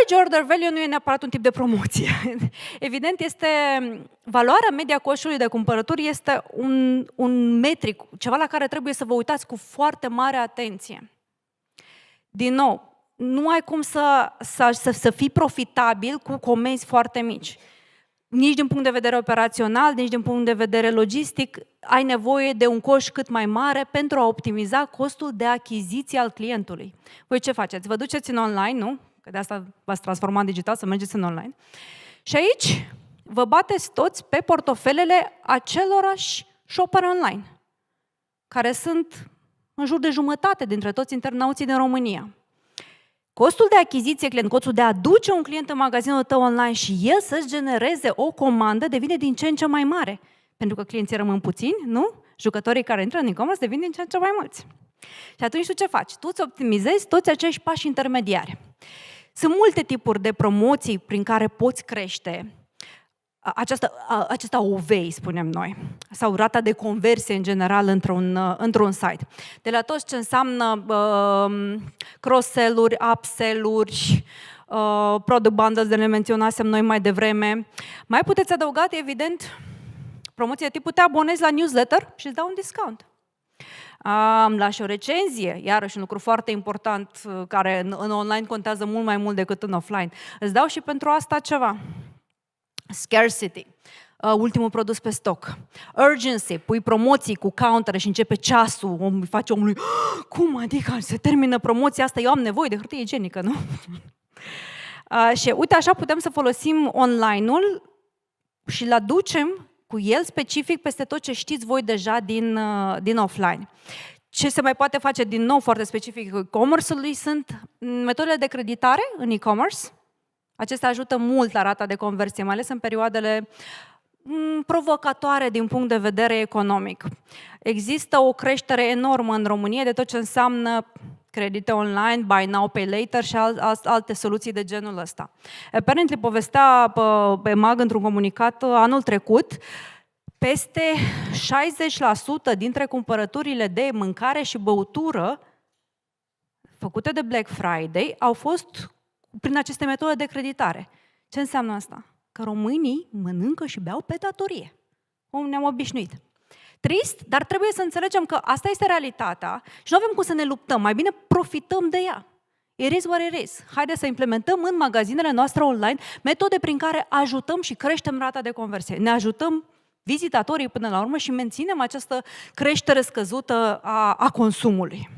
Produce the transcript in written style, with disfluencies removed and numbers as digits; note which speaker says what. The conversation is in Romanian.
Speaker 1: average order value nu e neapărat un tip de promoție. Evident, valoarea media coșului de cumpărături este un metric, ceva la care trebuie să vă uitați cu foarte mare atenție. Din nou, nu ai cum să fii profitabil cu comenzi foarte mici. Nici din punct de vedere operațional, nici din punct de vedere logistic, ai nevoie de un coș cât mai mare pentru a optimiza costul de achiziție al clientului. Voi ce faceți? Vă duceți în online, nu? Că de asta v-ați transformat în digital, să mergeți în online. Și aici vă bateți toți pe portofelele acelorași shopper online, care sunt în jur de jumătate dintre toți internauții din România. Costul de achiziție client, costul de a aduce un client în magazinul tău online și el să-ți genereze o comandă devine din ce în ce mai mare. Pentru că clienții rămân puțini, nu? Jucătorii care intră în e-commerce devin din ce în ce mai mulți. Și atunci tu ce faci? Tu îți optimizezi toți acești pași intermediari. Sunt multe tipuri de promoții prin care poți crește acesta OV, spunem noi, sau rata de conversie în general într-un site. De la toți ce înseamnă cross-sell-uri, upsell-uri, product bundles, de le menționasem noi mai devreme. Mai puteți adăuga, evident, promoții de tipul te abonezi la newsletter și îți dau un discount. Lași o recenzie, iarăși un lucru foarte important, care în online contează mult mai mult decât în offline. Îți dau și pentru asta ceva. Scarcity, ultimul produs pe stoc. Urgency, pui promoții cu countere și începe ceasul, face omului, cum adică se termină promoția asta, eu am nevoie de hârtie igienică, nu? Și uite, așa putem să folosim online-ul și îl aducem cu el specific peste tot ce știți voi deja din offline. Ce se mai poate face din nou foarte specific e-commerce-ului sunt metodele de creditare în e-commerce. Acestea ajută mult la rata de conversie, mai ales în perioadele provocatoare din punct de vedere economic. Există o creștere enormă în România de tot ce înseamnă credite online, buy now, pay later și alte soluții de genul ăsta. Apparently, povestea pe EMAG într-un comunicat anul trecut, peste 60% dintre cumpărăturile de mâncare și băutură făcute de Black Friday au fost prin aceste metode de creditare. Ce înseamnă asta? Că românii mănâncă și beau pe datorie. Cum ne-am obișnuit. Trist, dar trebuie să înțelegem că asta este realitatea și nu avem cum să ne luptăm. Mai bine profităm de ea. It is what it is. Haideți să implementăm în magazinele noastre online metode prin care ajutăm și creștem rata de conversie. Ne ajutăm vizitatorii până la urmă și menținem această creștere scăzută a consumului.